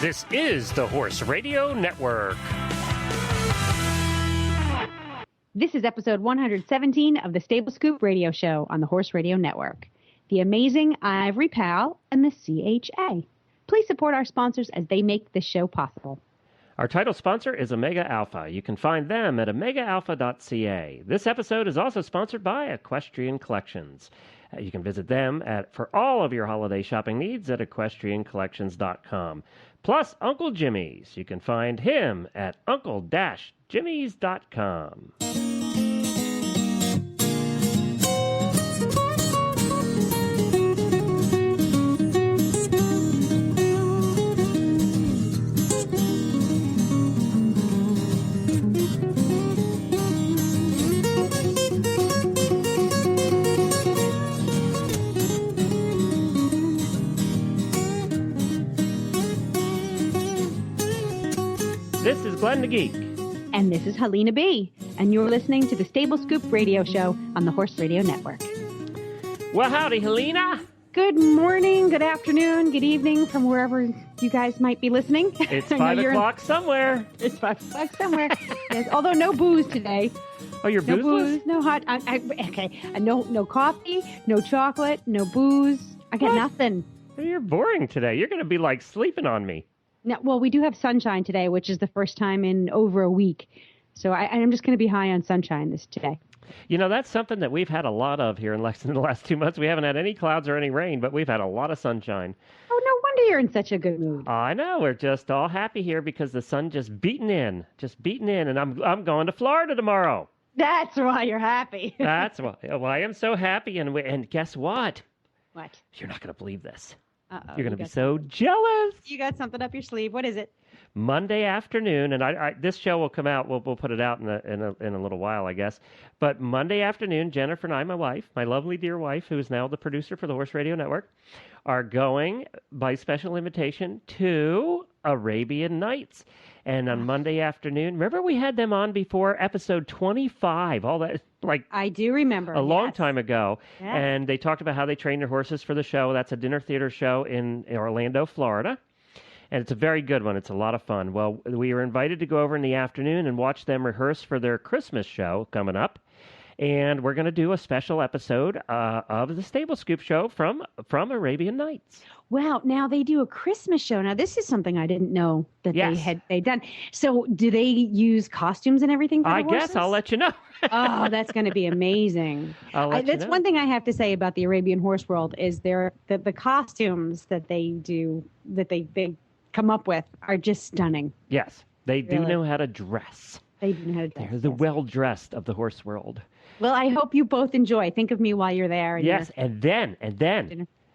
This is the Horse Radio Network. This is episode 117 of the Stable Scoop Radio Show on the Horse Radio Network. The amazing Ivory Pal and the CHA. Please support our sponsors as they make this show possible. Our title sponsor is Omega Alpha. You can find them at omegaalpha.ca. This episode is also sponsored by Equestrian Collections. You can visit them for all of your holiday shopping needs at equestriancollections.com. Plus, Uncle Jimmy's. You can find him at uncle-jimmys.com. This is Glenn the Geek. And this is Helena B. And you're listening to the Stable Scoop Radio Show on the Horse Radio Network. Well, howdy, Helena. Good morning, good afternoon, good evening from wherever you guys might be listening. It's 5 o'clock somewhere. It's 5 o'clock somewhere. Yes, although no booze today. Oh, you're no boozeless? Booze, no hot. No coffee, no chocolate, no booze. I got nothing. You're boring today. You're going to be like sleeping on me. No, well, we do have sunshine today, which is the first time in over a week. So I'm just going to be high on sunshine today. You know, that's something that we've had a lot of here in Lexington the last 2 months. We haven't had any clouds or any rain, but we've had a lot of sunshine. Oh, no wonder you're in such a good mood. I know. We're just all happy here because the sun just beating in. And I'm going to Florida tomorrow. That's why you're happy. That's why. Well, I am so happy. And guess what? What? You're not going to believe this. Uh-oh, You're going to be so jealous. You got something up your sleeve. What is it? Monday afternoon, and I this show will come out. We'll put it out in a little while, I guess. But Monday afternoon, Jennifer and I, my wife, my lovely dear wife, who is now the producer for the Horse Radio Network, are going by special invitation to Arabian Nights. And on Monday afternoon, remember we had them on before episode 25, all that, like I do remember. A long time ago. Yes. And they talked about how they train their horses for the show. That's a dinner theater show in Orlando, Florida. And it's a very good one. It's a lot of fun. Well, we were invited to go over in the afternoon and watch them rehearse for their Christmas show coming up. And we're going to do a special episode of the Stable Scoop Show from Arabian Nights. Wow. Now they do a Christmas show. Now this is something I didn't know that they'd done. So do they use costumes and everything for the horses? I guess I'll let you know. Oh, that's going to be amazing. That's one thing I have to say about the Arabian horse world is the costumes that they do, that they come up with are just stunning. Yes, they do know how to dress. They do know how to dress. They're the well-dressed of the horse world. Well, I hope you both enjoy. Think of me while you're there. Yes, and then.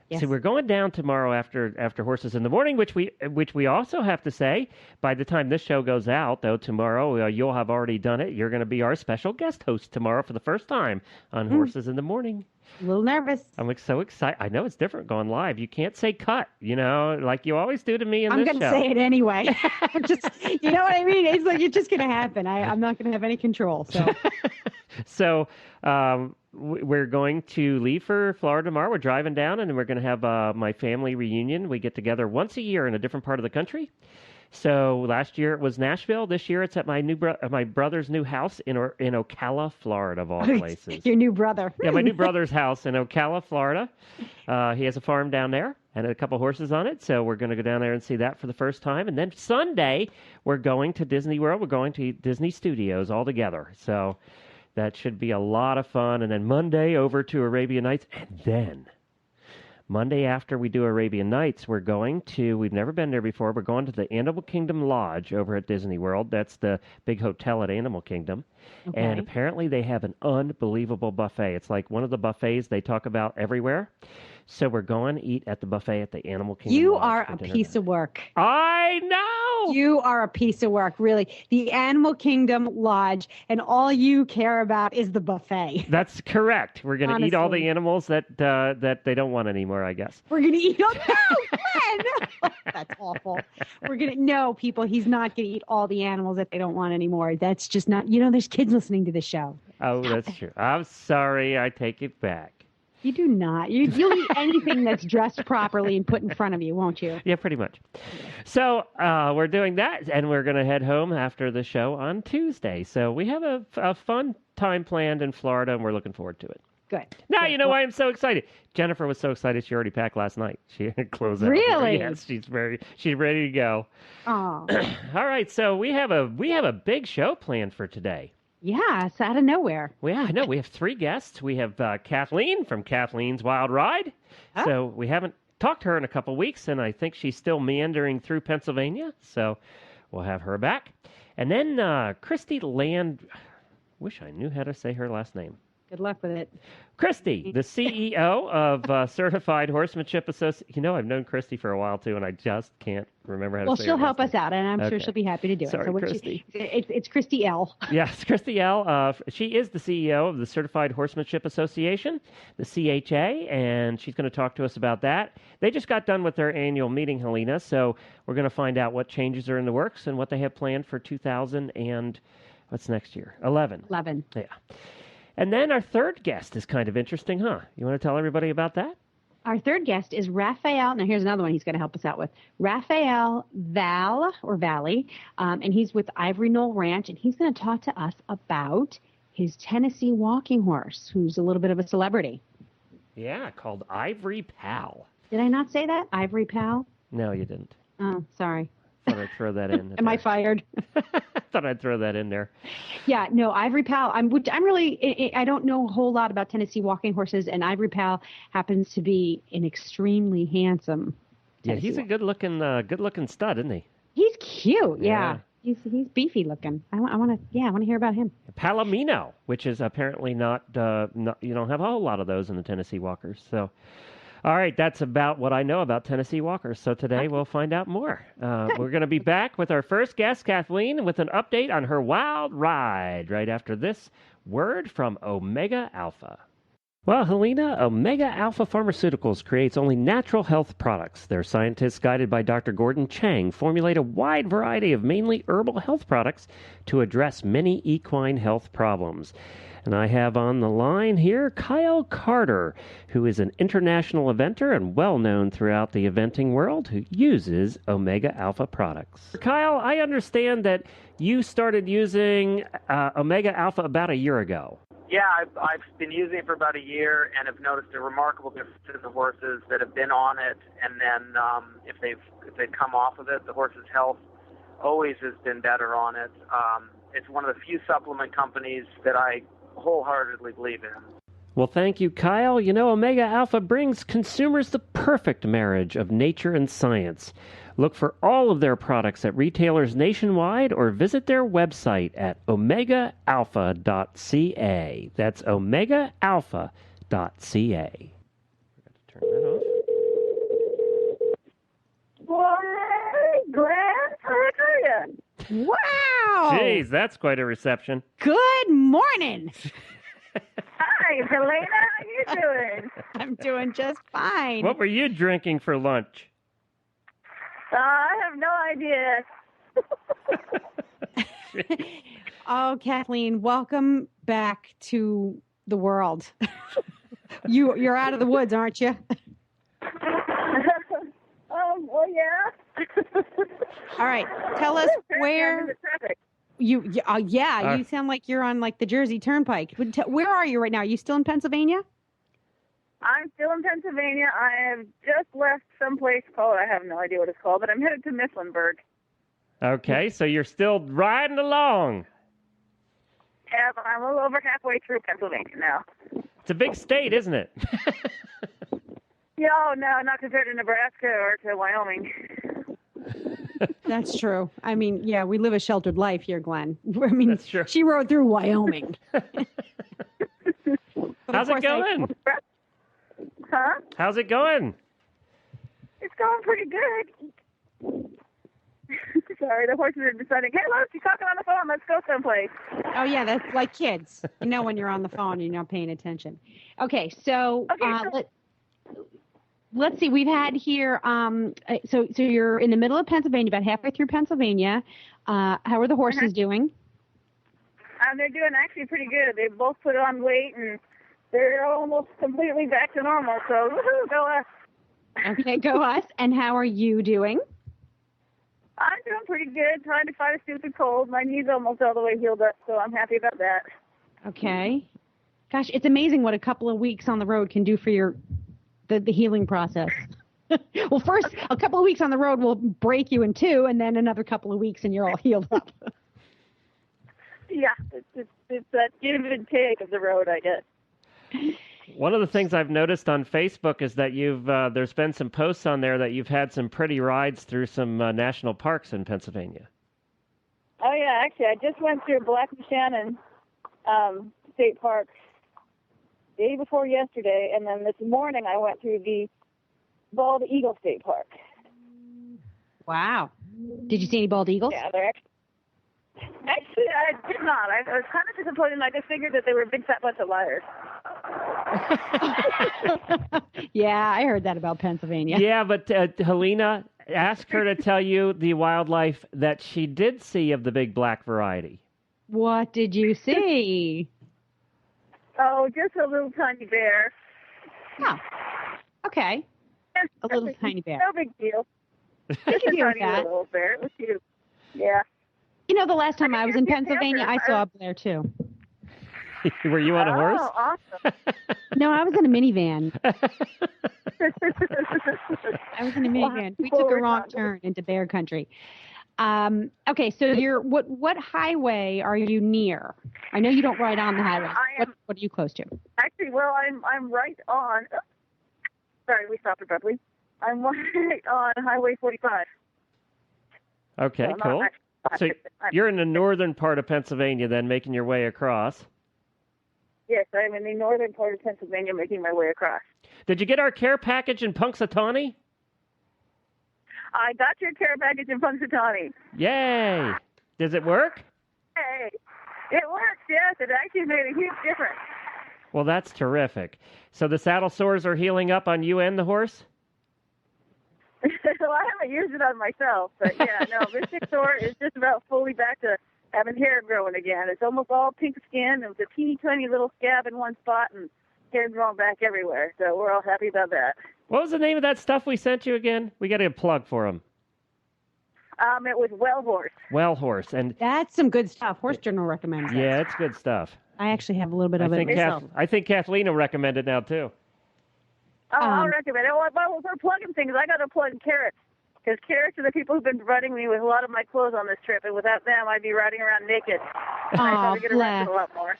Yes. So we're going down tomorrow after Horses in the Morning, which we also have to say, by the time this show goes out, though, tomorrow, you'll have already done it. You're going to be our special guest host tomorrow for the first time on Horses in the Morning. A little nervous. I'm so excited. I know it's different going live. You can't say cut, like you always do to me in this show. I'm going to say it anyway. You know what I mean? It's like it's just going to happen. I'm not going to have any control. So, so we're going to leave for Florida tomorrow. We're driving down, and we're going to have my family reunion. We get together once a year in a different part of the country. So last year it was Nashville. This year it's at my my brother's new house in Ocala, Florida, of all places. Your new brother. Yeah, my new brother's house in Ocala, Florida. He has a farm down there and a couple horses on it. So we're going to go down there and see that for the first time. And then Sunday we're going to Disney World. We're going to Disney Studios all together. So that should be a lot of fun. And then Monday over to Arabian Nights. And then Monday after we do Arabian Nights, we've never been there before, we're going to the Animal Kingdom Lodge over at Disney World. That's the big hotel at Animal Kingdom. Okay. And apparently they have an unbelievable buffet. It's like one of the buffets they talk about everywhere. So we're going to eat at the buffet at the Animal Kingdom You Lodge are a piece of work. I know! You are a piece of work, really. The Animal Kingdom Lodge, and all you care about is the buffet. That's correct. We're going to eat all the animals that they don't want anymore, I guess. We're going to eat all... No, Glenn! That's awful. No, people, he's not going to eat all the animals that they don't want anymore. That's just not... there's kids listening to the show. Oh, that's true. I'm sorry. I take it back. You do not. You'll eat anything that's dressed properly and put in front of you, won't you? Yeah, pretty much. So we're doing that, and we're going to head home after the show on Tuesday. So we have a fun time planned in Florida, and we're looking forward to it. Good. Now, Good. you know why I'm so excited. Jennifer was so excited she already packed last night. She closed out. Really? Yes, she's ready to go. Oh. All right, so we have a big show planned for today. Yeah, it's out of nowhere. Well, yeah, I know. We have 3 guests. We have Kathleen from Kathleen's Wild Ride. Oh. So we haven't talked to her in a couple weeks, and I think she's still meandering through Pennsylvania. So we'll have her back. And then Christy Land. Wish I knew how to say her last name. Good luck with it. Christy, the CEO of Certified Horsemanship Association. You know, I've known Christy for a while, too, and I just can't remember how to say her Well, she'll help last us out, and I'm sure she'll be happy to do Sorry, it. So Christy. It's Christy L. Yes, Christy L. She is the CEO of the Certified Horsemanship Association, the CHA, and she's going to talk to us about that. They just got done with their annual meeting, Helena, so we're going to find out what changes are in the works and what they have planned for 2000 and what's next year? 11. Yeah. And then our third guest is kind of interesting, huh? You want to tell everybody about that? Our third guest is Raphael. Now, here's another one he's going to help us out with. Raphael Valley, and he's with Ivory Knoll Ranch, and he's going to talk to us about his Tennessee walking horse, who's a little bit of a celebrity. Yeah, called Ivory Pal. Did I not say that? Ivory Pal? No, you didn't. Oh, sorry. Thought I'd throw that in. Am I fired? Thought I'd throw that in there. Yeah, no, Ivory Pal. I don't know a whole lot about Tennessee walking horses, and Ivory Pal happens to be an extremely handsome. Yeah, he's a good looking stud, isn't he? He's cute. Yeah. He's beefy looking. I want to hear about him. Palomino, which is apparently not you don't have a whole lot of those in the Tennessee walkers. So, all right, that's about what I know about Tennessee walkers. So today we'll find out more. We're going to be back with our first guest, Kathleen, with an update on her wild ride right after this word from Omega Alpha. Well, Helena, Omega Alpha Pharmaceuticals creates only natural health products. Their scientists, guided by Dr. Gordon Chang, formulate a wide variety of mainly herbal health products to address many equine health problems. And I have on the line here Kyle Carter, who is an international eventer and well-known throughout the eventing world, who uses Omega Alpha products. Kyle, I understand that you started using Omega Alpha about a year ago. Yeah, I've been using it for about a year and have noticed a remarkable difference in the horses that have been on it, and then if they've come off of it, the horse's health always has been better on it. It's one of the few supplement companies that I wholeheartedly believe in. Well, thank you, Kyle. You know, Omega Alpha brings consumers the perfect marriage of nature and science. Look for all of their products at retailers nationwide or visit their website at omegaalpha.ca. That's omegaalpha.ca. Forgot to turn that off. Boy, Grand Hurricane. Wow! Jeez, that's quite a reception. Good morning. Hi, Helena. How you doing? I'm doing just fine. What were you drinking for lunch? I have no idea. Oh, Kathleen, welcome back to the world. You're out of the woods, aren't you? Well, yeah. All right, tell us where you sound like you're on like the Jersey Turnpike. Where are you right now? Are you still in Pennsylvania? I'm still in Pennsylvania. I have just left someplace called, I have no idea what it's called, but I'm headed to Mifflinburg. Okay, so you're still riding along. Yeah, but I'm a little over halfway through Pennsylvania now. It's a big state, isn't it? No, not compared to Nebraska or to Wyoming. That's true. I mean, yeah, we live a sheltered life here, Glenn. I mean, That's true. She rode through Wyoming. How's it going? Huh? How's it going? It's going pretty good. Sorry, the horses are deciding, hey, look, you're talking on the phone. Let's go someplace. Oh, yeah, that's like kids. You know when you're on the phone, you're not paying attention. Okay, so let's see. We've had here, so you're in the middle of Pennsylvania, about halfway through Pennsylvania. How are the horses doing? They're doing actually pretty good. They both put on weight, and they're almost completely back to normal. So woohoo, go us. Okay, go us. And how are you doing? I'm doing pretty good. Trying to fight a stupid cold. My knee's almost all the way healed up, so I'm happy about that. Okay. Gosh, it's amazing what a couple of weeks on the road can do for the healing process. Well, first, a couple of weeks on the road will break you in two, and then another couple of weeks, and you're all healed up. Yeah, it's that give and take of the road, I guess. One of the things I've noticed on Facebook is that there's been some posts on there that you've had some pretty rides through some national parks in Pennsylvania. Oh, yeah, actually, I just went through Black Shannon State Park day before yesterday, and then this morning I went through the Bald Eagle State Park. Wow. Did you see any bald eagles? Yeah, they're actually, I did not. I was kind of disappointed, and I just figured that they were a big fat bunch of liars. Yeah, I heard that about Pennsylvania. Yeah, but Helena, ask her to tell you the wildlife that she did see of the big black variety. What did you see? Oh, just a little tiny bear. Oh, okay. A little tiny bear. No big deal. I can deal with that. Little bear. It was cute. Yeah. You know, the last time I was in Pennsylvania, I saw a bear too. Were you on a horse? Oh, awesome. No, I was in a minivan. We took a wrong turn into bear country. Okay, so what highway are you near? I know you don't ride on the highway. What are you close to? Actually, well, I'm right on. Sorry, we stopped abruptly. I'm right on Highway 45. Okay, cool. So you're in the northern part of Pennsylvania, then, making your way across. Yes, I'm in the northern part of Pennsylvania, making my way across. Did you get our care package in Punxsutawney? I got your care package in Punxsutawney. Yay! Does it work? Hey, it works, yes. It actually made a huge difference. Well, that's terrific. So the saddle sores are healing up on you and the horse? Well, I haven't used it on myself, but yeah, no, Mystic Sore is just about fully back to having hair growing again. It's almost all pink skin, and with a teeny tiny little scab in one spot, and hair growing back everywhere. So we're all happy about that. What was the name of that stuff we sent you again? We got to plug for them. It was Well Horse. Well Horse, and that's some good stuff. Horse Journal recommends it. Yeah, it's good stuff. I actually have a little bit of it myself. I think Kathleen will recommend it now too. Oh, I'll recommend it. Well, if we're plugging things, I got to plug Carrots. Because Carrots are the people who've been providing me with a lot of my clothes on this trip, and without them, I'd be riding around naked. Oh, I'd probably get arrested a lot more.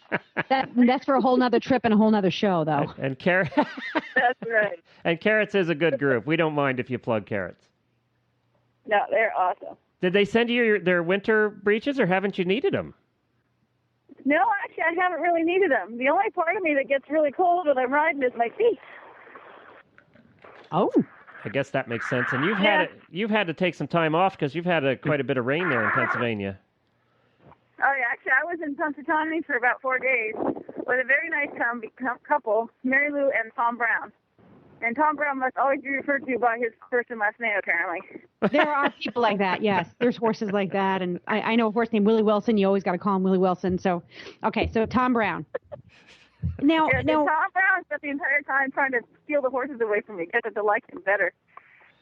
That's for a whole nother trip and a whole nother show, though. And That's right. And Carrots is a good group. We don't mind if you plug Carrots. No, they're awesome. Did they send you their winter breeches, or haven't you needed them? No, actually, I haven't really needed them. The only part of me that gets really cold when I'm riding is my feet. Oh. I guess that makes sense. And you've had to take some time off because you've had quite a bit of rain there in Pennsylvania. Oh, yeah. Actually, I was in Punxsutawney for about 4 days with a very nice couple, Mary Lou and Tom Brown. And Tom Brown must always be referred to by his first and last name, apparently. There are people like that, yes. There's horses like that. And I know a horse named Willie Wilson. You always got to call him Willie Wilson. So, okay, so Tom Brown. Now, Tom Brown spent the entire time trying to steal the horses away from me, get them to like him better.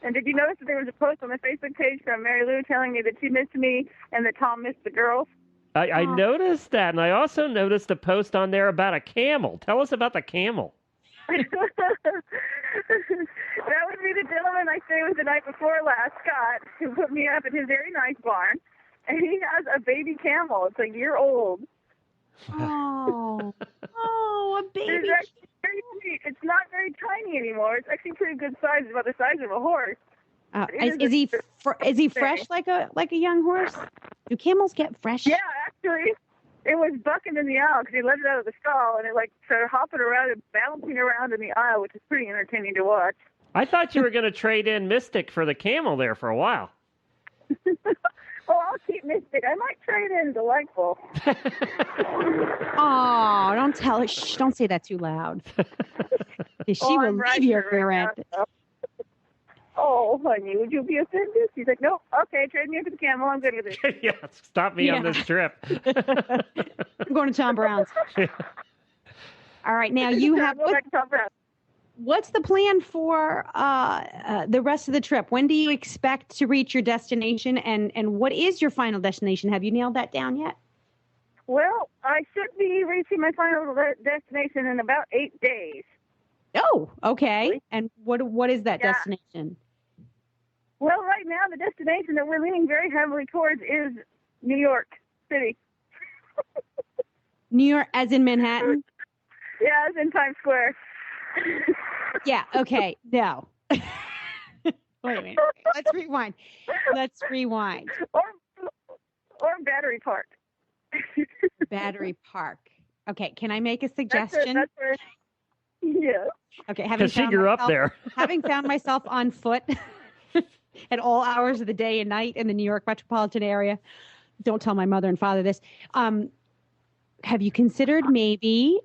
And did you notice that there was a post on the Facebook page from Mary Lou telling me that she missed me and that Tom missed the girls? I noticed that, and I also noticed a post on there about a camel. Tell us about the camel. That would be the gentleman I stayed with the night before last, Scott, who put me up at his very nice barn. And he has a baby camel. It's a year old. Oh, a baby. It's actually very sweet. It's not very tiny anymore. It's actually pretty good size. It's about the size of a horse. Is he fresh like a young horse? Do camels get fresh? Yeah, actually, it was bucking in the aisle because he let it out of the stall, and it started hopping around and bouncing around in the aisle, which is pretty entertaining to watch. I thought you were going to trade in Mystic for the camel there for a while. Oh, I'll keep Mystic. I might trade in Delightful. Oh, don't tell her. Shh, don't say that too loud. She will leave your rear end. Oh, honey, would you be offended? She's like, nope. Okay, trade me for the camel. I'm good with it. Yeah, stop me on this trip. I'm going to Tom Brown's. All right. Now you have Go back to Tom Brown. what's the plan for the rest of the trip? When do you expect to reach your destination, and what is your final destination? Have you nailed that down yet? Well, I should be reaching my final destination in about 8 days. Oh, okay. Really? And what is that Yeah. destination? Well, right now, the destination that we're leaning very heavily towards is New York City. New York, as in Manhattan? Yeah, it's in Times Square. Yeah. Okay. No. Wait a minute. Let's rewind. Or Battery Park. Battery Park. Okay. Can I make a That's suggestion? where, yeah. Okay. Because she grew up there. Having found myself on foot at all hours of the day and night in the New York metropolitan area, don't tell my mother and father this. Have you considered maybe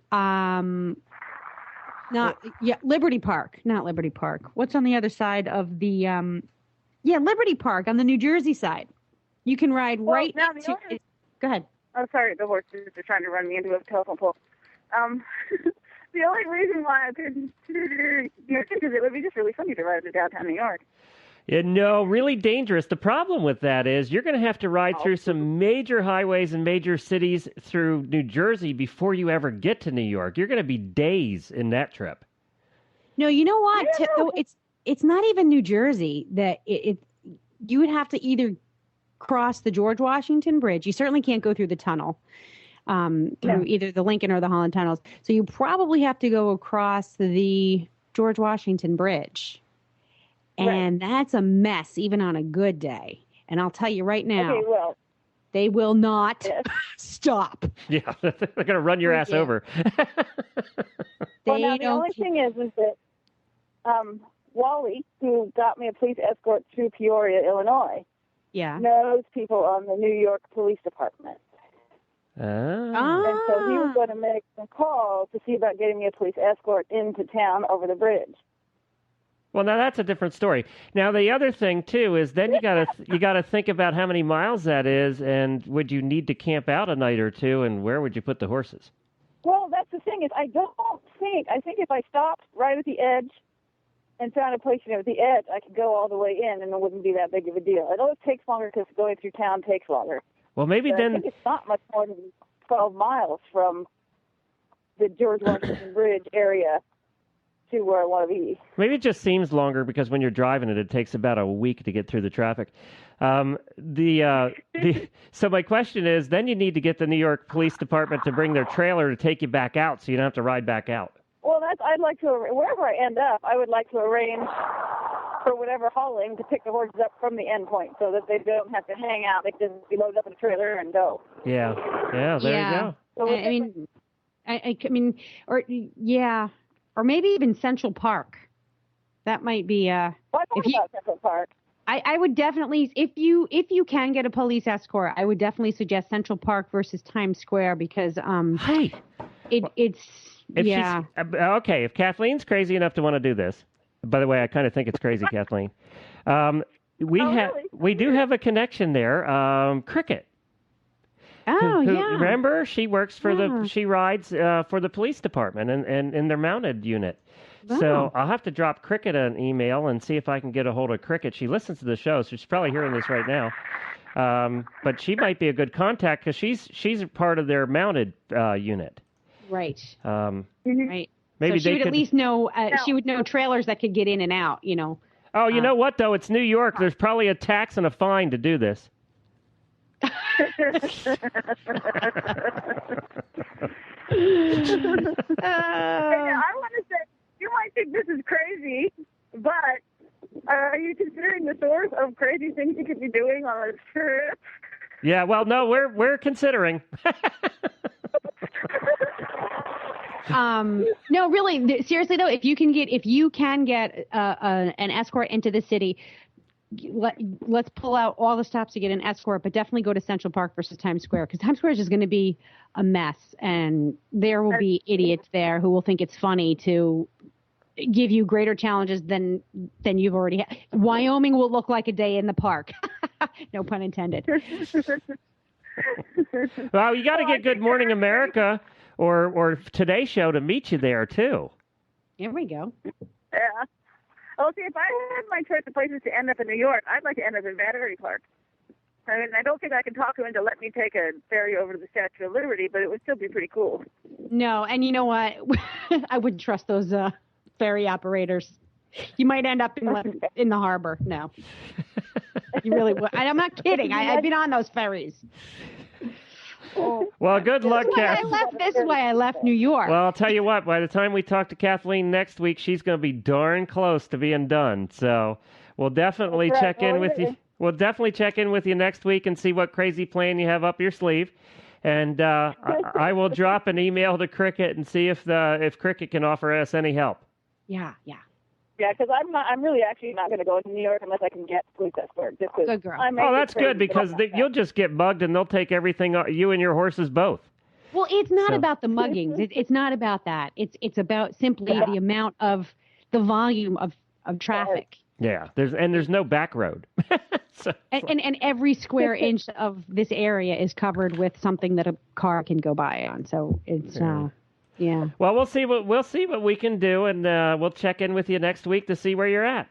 Liberty Park? Not Liberty Park. What's on the other side of the Liberty Park on the New Jersey side? You can ride right now into it. Go ahead. I'm sorry, the horses are trying to run me into a telephone pole. The only reason why I couldn't consider New York is it would be just really funny to ride to downtown New York. Yeah, no, really dangerous. The problem with that is you're going to have to ride through some major highways and major cities through New Jersey before you ever get to New York. You're going to be days in that trip. No, you know what? It's not even New Jersey that you would have to either cross the George Washington Bridge. You certainly can't go through the tunnel, through either the Lincoln or the Holland tunnels. So you probably have to go across the George Washington Bridge. And that's a mess, even on a good day. And I'll tell you right now, they will not stop. Yeah, they're going to run your ass over. The only thing is that Wally, who got me a police escort through Peoria, Illinois, knows people on the New York Police Department. And so he was going to make some calls to see about getting me a police escort into town over the bridge. Well, now that's a different story. Now the other thing too is then you gotta think about how many miles that is, and would you need to camp out a night or two, and where would you put the horses? Well, that's the thing is I think if I stopped right at the edge and found a place at the edge, I could go all the way in, and it wouldn't be that big of a deal. It always takes longer because going through town takes longer. Well, maybe but then I think it's not much more than 12 miles from the George Washington Bridge area to where I want to be. Maybe it just seems longer because when you're driving it takes about a week to get through the traffic. So my question is, then you need to get the New York Police Department to bring their trailer to take you back out, so you don't have to ride back out. Well, I'd like to, wherever I end up, I would like to arrange for whatever hauling to pick the horses up from the end point, so that they don't have to hang out. They can just be loaded up in a trailer and go. Yeah, there you go. So or maybe even Central Park. That might be. Well, I thought about Central Park. I would definitely, if you can get a police escort, I would definitely suggest Central Park versus Times Square because If Kathleen's crazy enough to want to do this, by the way, I kind of think it's crazy, Kathleen. We do have a connection there. Cricket. Remember, she works for she rides for the police department and in their mounted unit. Oh. So I'll have to drop Cricket an email and see if I can get a hold of Cricket. She listens to the show, so she's probably hearing this right now. But she might be a good contact because she's a part of their mounted unit. Right. Right. So Maybe she would at least know. She would know trailers that could get in and out. You know. Oh, you know what though? It's New York. There's probably a tax and a fine to do this. I want to say, you might think this is crazy, but are you considering the source of crazy things you could be doing on a trip? Yeah, well, no, we're considering. No, really, seriously though, if you can get an escort into the city, let's pull out all the stops to get an escort, but definitely go to Central Park versus Times Square because Times Square is just going to be a mess, and there will be idiots there who will think it's funny to give you greater challenges than you've already had. Wyoming will look like a day in the park. No pun intended. Well, you got to get Good Morning America or today's show to meet you there too. Here we go. Yeah. Oh, see, if I had my choice of places to end up in New York, I'd like to end up in Battery Park. I mean, I don't think I can talk him into letting me take a ferry over to the Statue of Liberty, but it would still be pretty cool. No, and you know what? I wouldn't trust those ferry operators. You might end up in the harbor. No. You really would. I'm not kidding. I've been on those ferries. Well, good luck, Kathleen. This is why I left New York. Well, I'll tell you what. By the time we talk to Kathleen next week, she's going to be darn close to being done. So we'll definitely check in with you. We'll definitely check in with you next week and see what crazy plan you have up your sleeve. And I will drop an email to Cricket and see if Cricket can offer us any help. Yeah. Yeah, because I'm really actually not going to go to New York unless I can get police escort. Good girl. Oh, that's good because you'll just get mugged and they'll take everything, you and your horses both. Well, it's not about the muggings. It's not about that. It's about simply the amount of the volume of traffic. Yeah, there's no back road. And every square inch of this area is covered with something that a car can go by on. So it's yeah. Well, we'll see what we can do, and we'll check in with you next week to see where you're at.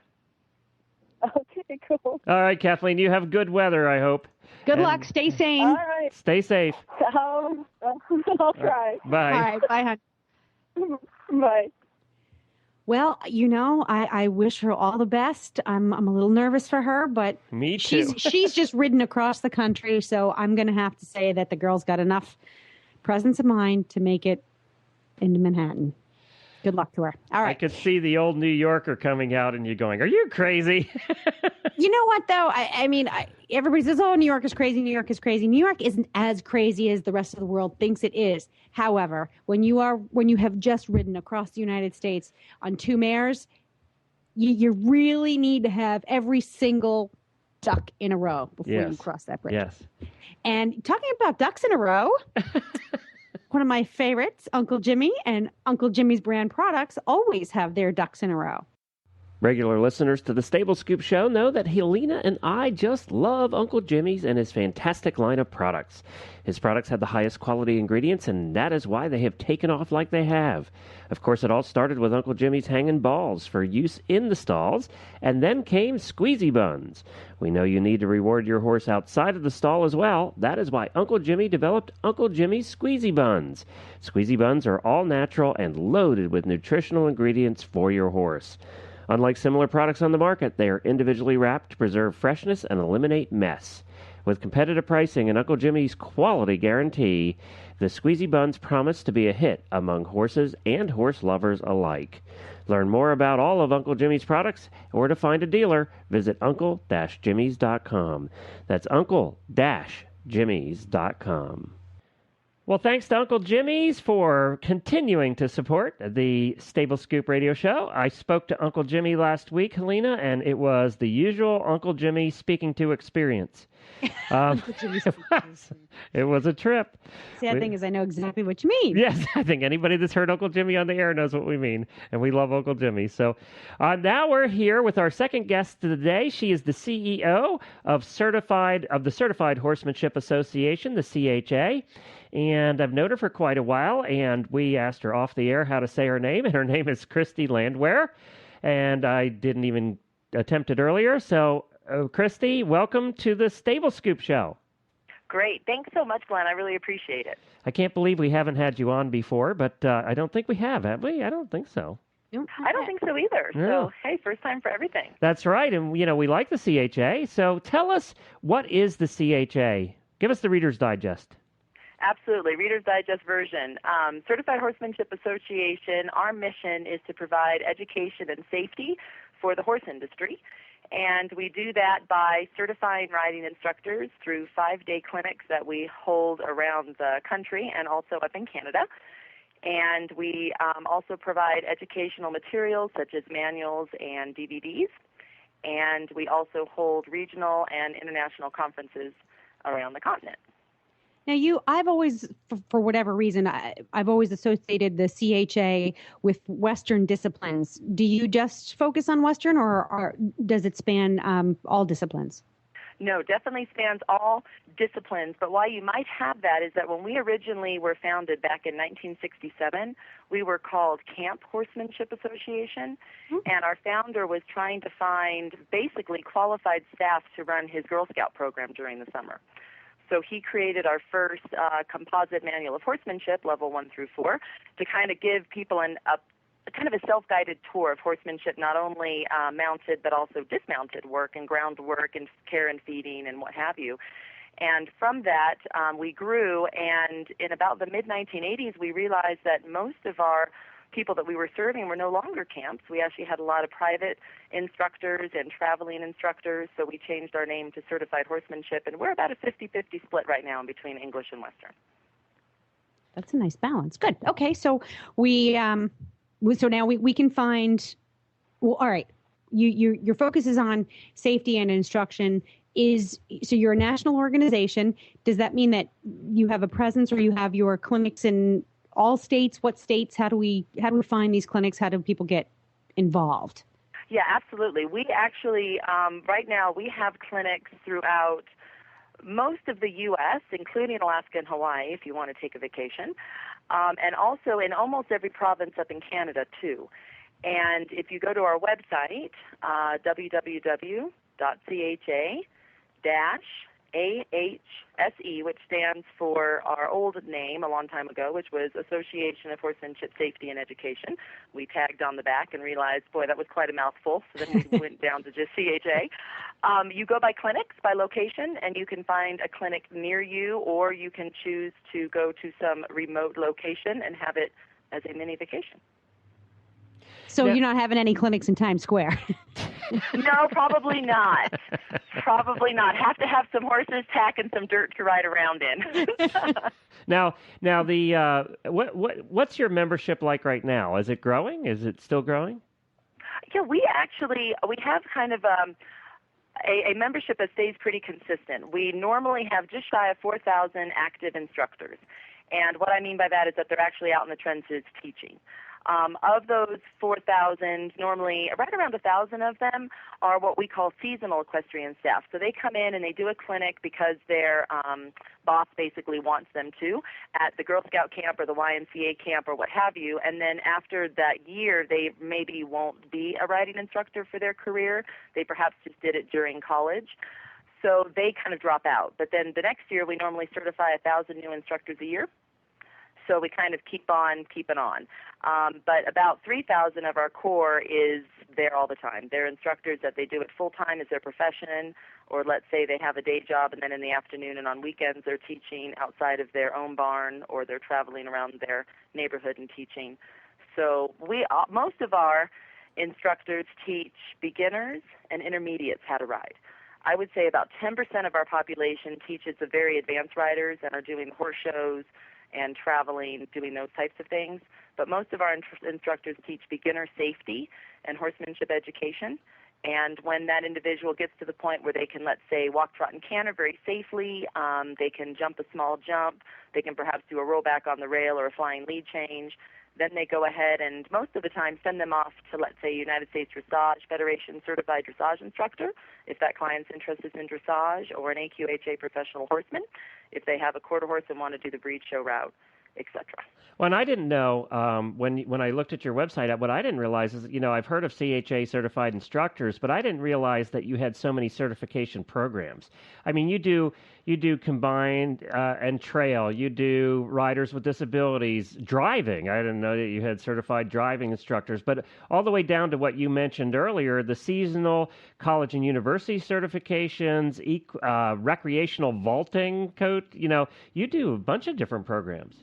Okay, cool. All right, Kathleen, you have good weather, I hope. Good luck. Stay sane. All right. Stay safe. I'll try. Bye. All right. Bye, hon. Bye. Well, I wish her all the best. I'm a little nervous for her, but Me too. she's just ridden across the country, so I'm going to have to say that the girl's got enough presence of mind to make it into Manhattan. Good luck to her. All right. I could see the old New Yorker coming out and you going, "Are you crazy?" You know what, though? I mean, everybody says, "Oh, New York is crazy. New York is crazy." New York isn't as crazy as the rest of the world thinks it is. However, when you have just ridden across the United States on two mares, you really need to have every single duck in a row before you cross that bridge. Yes. And talking about ducks in a row, one of my favorites, Uncle Jimmy, and Uncle Jimmy's brand products always have their ducks in a row. Regular listeners to the Stable Scoop Show know that Helena and I just love Uncle Jimmy's and his fantastic line of products. His products have the highest quality ingredients, and that is why they have taken off like they have. Of course, it all started with Uncle Jimmy's hanging balls for use in the stalls, and then came squeezy buns. We know you need to reward your horse outside of the stall as well. That is why Uncle Jimmy developed Uncle Jimmy's squeezy buns. Squeezy buns are all natural and loaded with nutritional ingredients for your horse. Unlike similar products on the market, they are individually wrapped to preserve freshness and eliminate mess. With competitive pricing and Uncle Jimmy's quality guarantee, the Squeezy Buns promise to be a hit among horses and horse lovers alike. Learn more about all of Uncle Jimmy's products or to find a dealer, visit uncle-jimmys.com. That's uncle-jimmys.com. Well, thanks to Uncle Jimmy's for continuing to support the Stable Scoop radio show. I spoke to Uncle Jimmy last week, Helena, and it was the usual Uncle Jimmy speaking to experience. It was a trip. Sad thing is I know exactly what you mean. Yes, I think anybody that's heard Uncle Jimmy on the air knows what we mean, and we love Uncle Jimmy. So now we're here with our second guest today. She is the CEO of the Certified Horsemanship Association, the CHA. And I've known her for quite a while, and we asked her off the air how to say her name, and her name is Christy Landwehr, and I didn't even attempt it earlier. So, Christy, welcome to the Stable Scoop Show. Great. Thanks so much, Glenn. I really appreciate it. I can't believe we haven't had you on before, but I don't think we have we? I don't think so. I don't think so either. Yeah. So, hey, first time for everything. That's right, and, we like the CHA. So tell us, what is the CHA? Give us the Reader's Digest. Absolutely. Reader's Digest version. Certified Horsemanship Association, our mission is to provide education and safety for the horse industry. And we do that by certifying riding instructors through 5-day clinics that we hold around the country and also up in Canada. And we also provide educational materials such as manuals and DVDs. And we also hold regional and international conferences around the continent. Now, I've always, for whatever reason, I've always associated the CHA with Western disciplines. Do you just focus on Western, or does it span all disciplines? No, definitely spans all disciplines. But why you might have that is that when we originally were founded back in 1967, we were called Camp Horsemanship Association, and our founder was trying to find basically qualified staff to run his Girl Scout program during the summer. So he created our first composite manual of horsemanship, level 1 through 4, to kind of give people a kind of a self-guided tour of horsemanship, not only mounted but also dismounted work and ground work and care and feeding and what have you. And from that, we grew, and in about the mid-1980s, we realized that most of our people that we were serving were no longer camps. We actually had a lot of private instructors and traveling instructors, so we changed our name to Certified Horsemanship, and we're about a 50-50 split right now between English and Western. That's a nice balance. Good. Okay, so so now we can find. Well, all right. Your focus is on safety and instruction. So you're a national organization. Does that mean that you have a presence, or you have your clinics in all states? What states? How do we find these clinics? How do people get involved? Yeah, absolutely. We actually right now we have clinics throughout most of the U.S., including Alaska and Hawaii, if you want to take a vacation, and also in almost every province up in Canada too. And if you go to our website, www.CHA-AHSE, which stands for our old name a long time ago, which was Association of Horsemanship Safety and Education. We tagged on the back and realized, boy, that was quite a mouthful, so then we went down to just CHA. You go by clinics, by location, and you can find a clinic near you, or you can choose to go to some remote location and have it as a mini vacation. So you're not having any clinics in Times Square? No, probably not. Probably not. Have to have some horses, tack, and some dirt to ride around in. Now the what's your membership like right now? Is it growing? Is it still growing? Yeah, we have kind of a membership that stays pretty consistent. We normally have just shy of 4,000 active instructors, and what I mean by that is that they're actually out in the trenches teaching. Of those 4,000, normally right around 1,000 of them are what we call seasonal equestrian staff. So they come in and they do a clinic because their boss basically wants them to at the Girl Scout camp or the YMCA camp or what have you. And then after that year, they maybe won't be a riding instructor for their career. They perhaps just did it during college. So they kind of drop out. But then the next year, we normally certify 1,000 new instructors a year. So we kind of keep on keeping on. But about 3,000 of our core is there all the time. They're instructors that they do it full-time as their profession, or let's say they have a day job and then in the afternoon and on weekends they're teaching outside of their own barn, or they're traveling around their neighborhood and teaching. So most of our instructors teach beginners and intermediates how to ride. I would say about 10% of our population teaches the very advanced riders and are doing horse shows and traveling, doing those types of things. But most of our instructors teach beginner safety and horsemanship education. And when that individual gets to the point where they can, let's say, walk, trot, and canter very safely, they can jump a small jump, they can perhaps do a rollback on the rail or a flying lead change, then they go ahead and most of the time send them off to, let's say, United States Dressage Federation certified dressage instructor, if that client's interested in dressage, or an AQHA professional horseman, if they have a quarter horse and want to do the breed show route, etc. Well, and I didn't know when I looked at your website, what I didn't realize is, I've heard of CHA certified instructors, but I didn't realize that you had so many certification programs. I mean, you do combined and trail, you do riders with disabilities, driving. I didn't know that you had certified driving instructors, but all the way down to what you mentioned earlier, the seasonal college and university certifications, recreational vaulting coach. You do a bunch of different programs.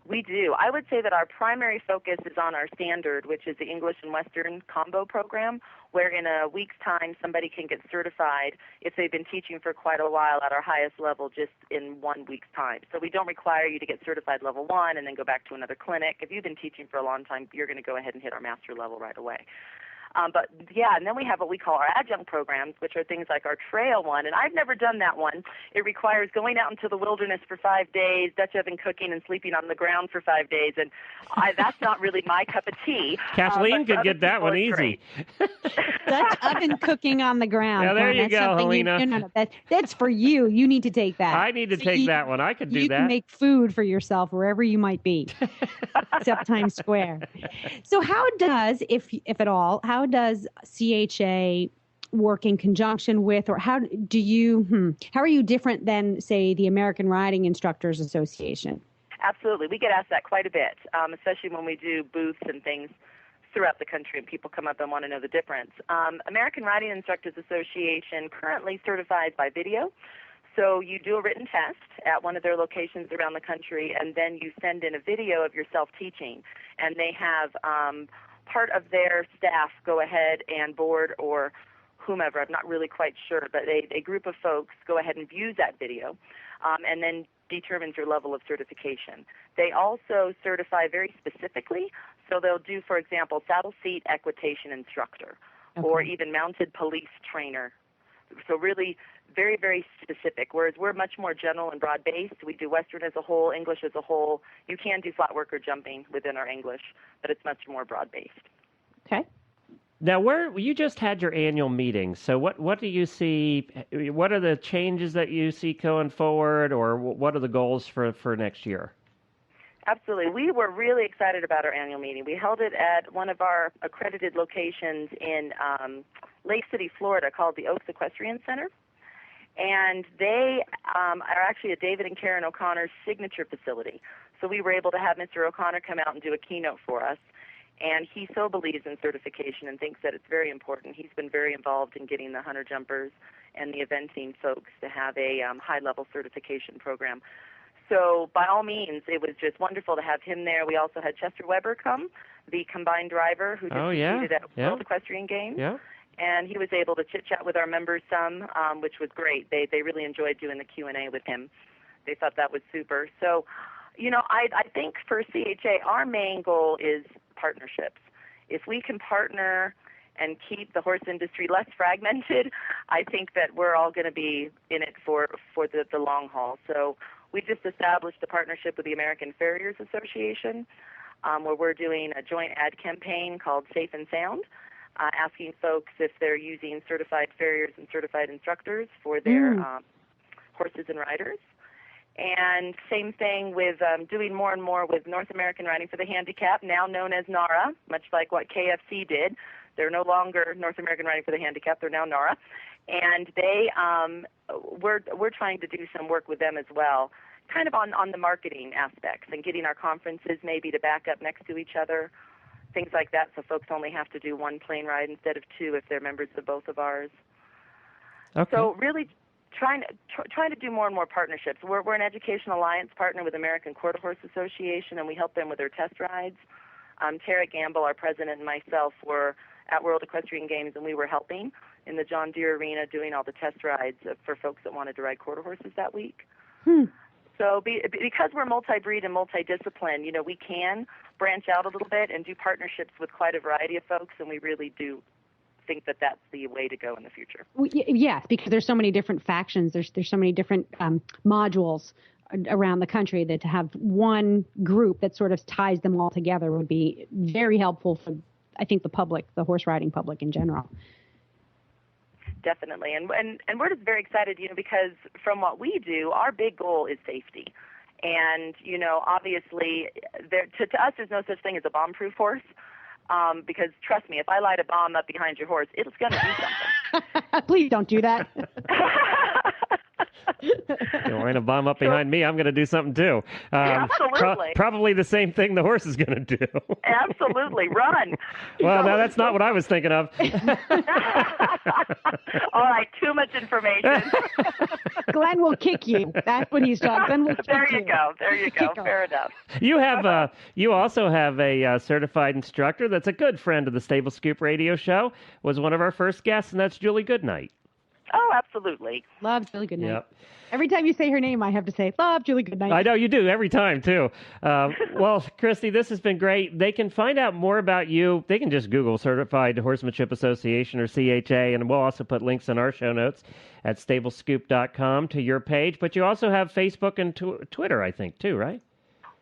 We do. I would say that our primary focus is on our standard, which is the English and Western combo program, where in a week's time somebody can get certified if they've been teaching for quite a while at our highest level just in 1 week's time. So we don't require you to get certified level 1 and then go back to another clinic. If you've been teaching for a long time, you're going to go ahead and hit our master level right away. But yeah, and then we have what we call our adjunct programs, which are things like our trail one. And I've never done that one. It requires going out into the wilderness for 5 days, Dutch oven cooking, and sleeping on the ground for 5 days. And that's not really my cup of tea. Kathleen could get that one easy. Dutch oven cooking on the ground. Yeah, there you go, Helena. No, that's for you. You need to take that. I need to take that one. I could do that. You can make food for yourself wherever you might be, except Times Square. So how does, if at all, how does CHA work in conjunction with, or how are you different than, say, the American Riding Instructors Association? Absolutely. We get asked that quite a bit, especially when we do booths and things throughout the country and people come up and want to know the difference. American Riding Instructors Association currently certifies by video. So you do a written test at one of their locations around the country, and then you send in a video of yourself teaching. And they have part of their staff go ahead and board, or whomever, I'm not really quite sure, but a group of folks go ahead and views that video and then determines your level of certification. They also certify very specifically, so they'll do, for example, saddle seat equitation instructor, or even mounted police trainer. So really very, very specific, whereas we're much more general and broad-based. We do Western as a whole, English as a whole. You can do flat work or jumping within our English, but it's much more broad-based. Okay. Now, you just had your annual meeting, so what do you see, what are the changes that you see going forward, or what are the goals for next year? Absolutely. We were really excited about our annual meeting. We held it at one of our accredited locations in Lake City, Florida, called the Oaks Equestrian Center. And they are actually a David and Karen O'Connor's signature facility. So we were able to have Mr. O'Connor come out and do a keynote for us. And he so believes in certification and thinks that it's very important. He's been very involved in getting the hunter jumpers and the eventing folks to have a high-level certification program. So by all means, it was just wonderful to have him there. We also had Chester Weber come, the combined driver who just competed at World Equestrian Games. Yeah. And he was able to chit-chat with our members some, which was great. They really enjoyed doing the Q&A with him. They thought that was super. So, I think for CHA, our main goal is partnerships. If we can partner and keep the horse industry less fragmented, I think that we're all going to be in it for the long haul. So we just established a partnership with the American Farriers Association, where we're doing a joint ad campaign called Safe and Sound, asking folks if they're using certified farriers and certified instructors for their horses and riders. And same thing with doing more and more with North American Riding for the Handicap, now known as NARA, much like what KFC did. They're no longer North American Riding for the Handicap, they're now NARA. And they, we're trying to do some work with them as well, kind of on the marketing aspects and getting our conferences maybe to back up next to each other, things like that, so folks only have to do one plane ride instead of two if they're members of both of ours. Okay. So really trying to do more and more partnerships. We're an education alliance partner with American Quarter Horse Association, and we help them with their test rides. Tara Gamble, our president, and myself were at World Equestrian Games, and we were helping in the John Deere Arena doing all the test rides for folks that wanted to ride quarter horses that week. So because we're multi-breed and multidiscipline, we can branch out a little bit and do partnerships with quite a variety of folks, and we really do think that that's the way to go in the future. Yes, because there's so many different factions. There's so many different modules around the country that to have one group that sort of ties them all together would be very helpful for, I think, the public, the horse riding public in general. Definitely. And we're just very excited, because from what we do, our big goal is safety. And, obviously, to us, there's no such thing as a bomb-proof horse. Because trust me, if I light a bomb up behind your horse, it's going to do something. Please don't do that. You light a bomb up behind me, I'm going to do something too. Absolutely. Probably the same thing the horse is going to do. Absolutely. Run. Well, no, that's not what I was thinking of. All right, too much information. Glenn will kick you. That's what he's talking. Glenn will kick you. There you go. Fair enough. You also have a certified instructor that's a good friend of the Stable Scoop radio show, was one of our first guests, and that's Julie Goodnight. Oh, absolutely. Love Julie Goodnight. Yep. Every time you say her name, I have to say, love Julie Goodnight. I know you do every time, too. Well, Christy, this has been great. They can find out more about you. They can just Google Certified Horsemanship Association or CHA, and we'll also put links in our show notes at stablescoop.com to your page. But you also have Facebook and Twitter, I think, too, right?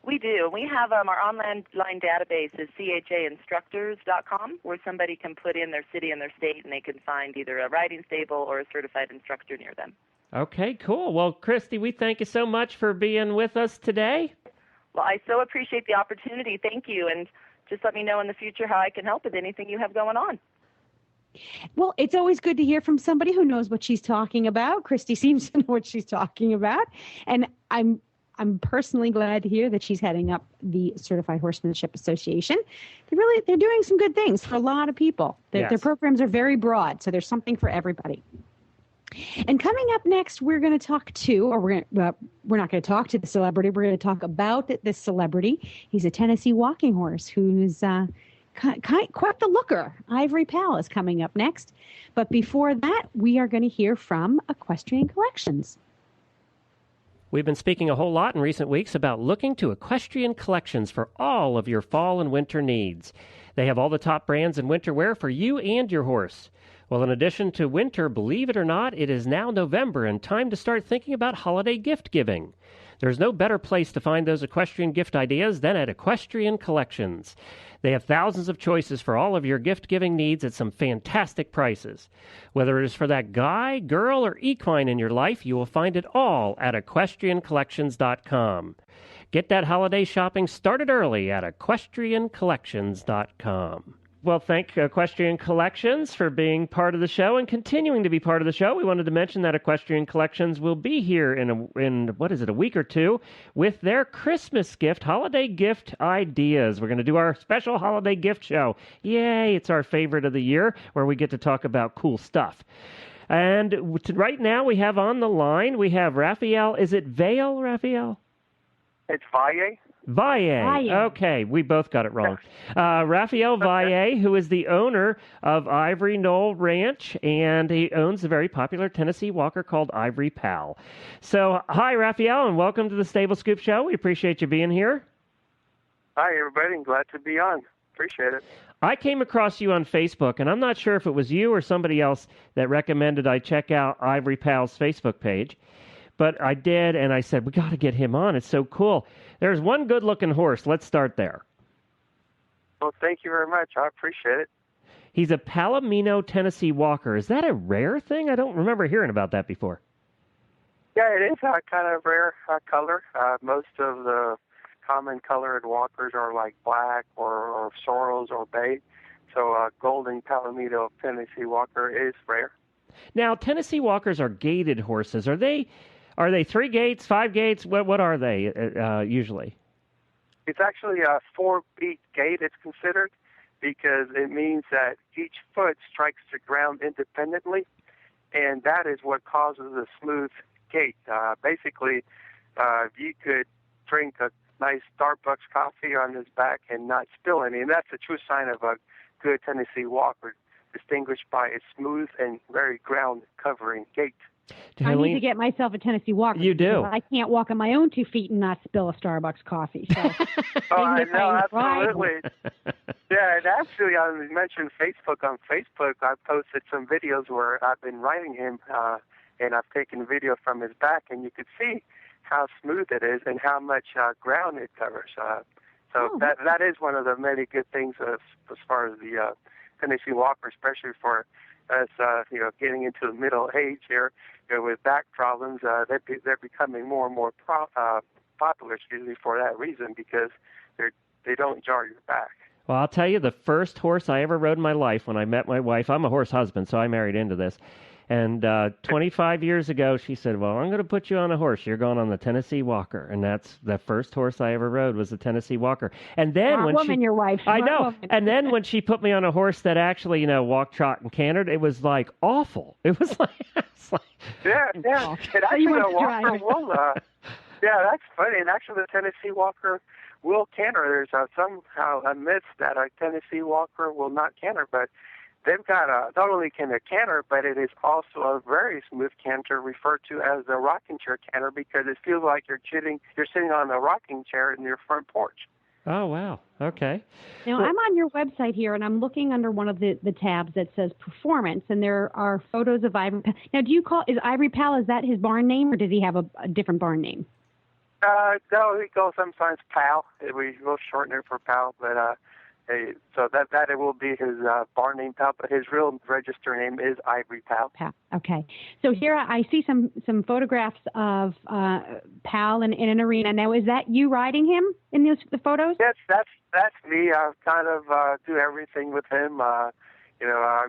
We do. We have our online database is chainstructors.com, where somebody can put in their city and their state, and they can find either a riding stable or a certified instructor near them. Okay, cool. Well, Christy, we thank you so much for being with us today. Well, I so appreciate the opportunity. Thank you. And just let me know in the future how I can help with anything you have going on. Well, it's always good to hear from somebody who knows what she's talking about. Christy seems to know what she's talking about. And I'm personally glad to hear that she's heading up the Certified Horsemanship Association. They're doing some good things for a lot of people. Their programs are very broad, so there's something for everybody. And coming up next, we're going to talk to, or we're not going to talk to the celebrity. We're going to talk about this celebrity. He's a Tennessee walking horse who's quite the looker. Ivory Pal is coming up next. But before that, we are going to hear from Equestrian Collections. We've been speaking a whole lot in recent weeks about looking to Equestrian Collections for all of your fall and winter needs. They have all the top brands in winter wear for you and your horse. Well, in addition to winter, believe it or not, it is now November and time to start thinking about holiday gift giving. There's no better place to find those equestrian gift ideas than at Equestrian Collections. They have thousands of choices for all of your gift-giving needs at some fantastic prices. Whether it is for that guy, girl, or equine in your life, you will find it all at equestriancollections.com. Get that holiday shopping started early at equestriancollections.com. Well, thank Equestrian Collections for being part of the show and continuing to be part of the show. We wanted to mention that Equestrian Collections will be here in a week or two with their Christmas gift, holiday gift ideas. We're going to do our special holiday gift show. Yay, it's our favorite of the year where we get to talk about cool stuff. And right now we have on the line, we have Raphael. Is it Vale, Raphael? It's Valle. Valle. Okay, we both got it wrong. Raphael Valle, who is the owner of Ivory Knoll Ranch, and he owns a very popular Tennessee walker called Ivory Pal. So, hi, Raphael, and welcome to the Stable Scoop Show. We appreciate you being here. Hi, everybody. I'm glad to be on. Appreciate it. I came across you on Facebook, and I'm not sure if it was you or somebody else that recommended I check out Ivory Pal's Facebook page. But I did, and I said, we got to get him on. It's so cool. There's one good-looking horse. Let's start there. Well, thank you very much. I appreciate it. He's a Palomino Tennessee walker. Is that a rare thing? I don't remember hearing about that before. Yeah, it is a kind of rare color. Most of the common colored walkers are like black or sorrels or bay. So golden Palomino Tennessee walker is rare. Now, Tennessee walkers are gaited horses. Are they 3 gates, 5 gates? What are they usually? It's actually a 4-beat gait, it's considered, because it means that each foot strikes the ground independently, and that is what causes a smooth gait. Basically, you could drink a nice Starbucks coffee on his back and not spill any, and that's the true sign of a good Tennessee walker, distinguished by its smooth and very ground-covering gait. I need to get myself a Tennessee walker. You do. I can't walk on my own 2 feet and not spill a Starbucks coffee. So oh, I know, absolutely. Yeah, and actually, I mentioned Facebook. On Facebook, I posted some videos where I've been riding him, and I've taken video from his back, and you could see how smooth it is and how much ground it covers. That is one of the many good things as far as the Tennessee walker, especially for us, getting into the middle age here, with back problems. They're becoming more and more popular, usually for that reason, because they don't jar your back. Well, I'll tell you, the first horse I ever rode in my life when I met my wife, I'm a horse husband, so I married into this. And 25 years ago, she said, well, I'm going to put you on a horse. You're going on the Tennessee Walker. And that's the first horse I ever rode was the Tennessee Walker. And then your wife. I know. And then when she put me on a horse that actually, walked, trot, and cantered, it was like awful. It was like, yeah. And actually, the walker will, that's funny. And actually, the Tennessee Walker will canter. There's somehow a myth that a Tennessee Walker will not canter, but they've got not only can a canter, but it is also a very smooth canter referred to as the rocking chair canter because it feels like you're sitting on a rocking chair in your front porch. Oh, wow. Okay. Now, I'm on your website here, and I'm looking under one of the tabs that says Performance, and there are photos of Ivory Pal. Now, is Ivory Pal, is that his barn name, or does he have a different barn name? No, he goes sometimes Pal. We'll shorten it for Pal, but so that it will be his barn name Pal, but his real register name is Ivory Pal. Pal. Okay. So here I see some photographs of Pal in an arena. Now, is that you riding him in the photos? Yes, that's me. I kind of do everything with him. I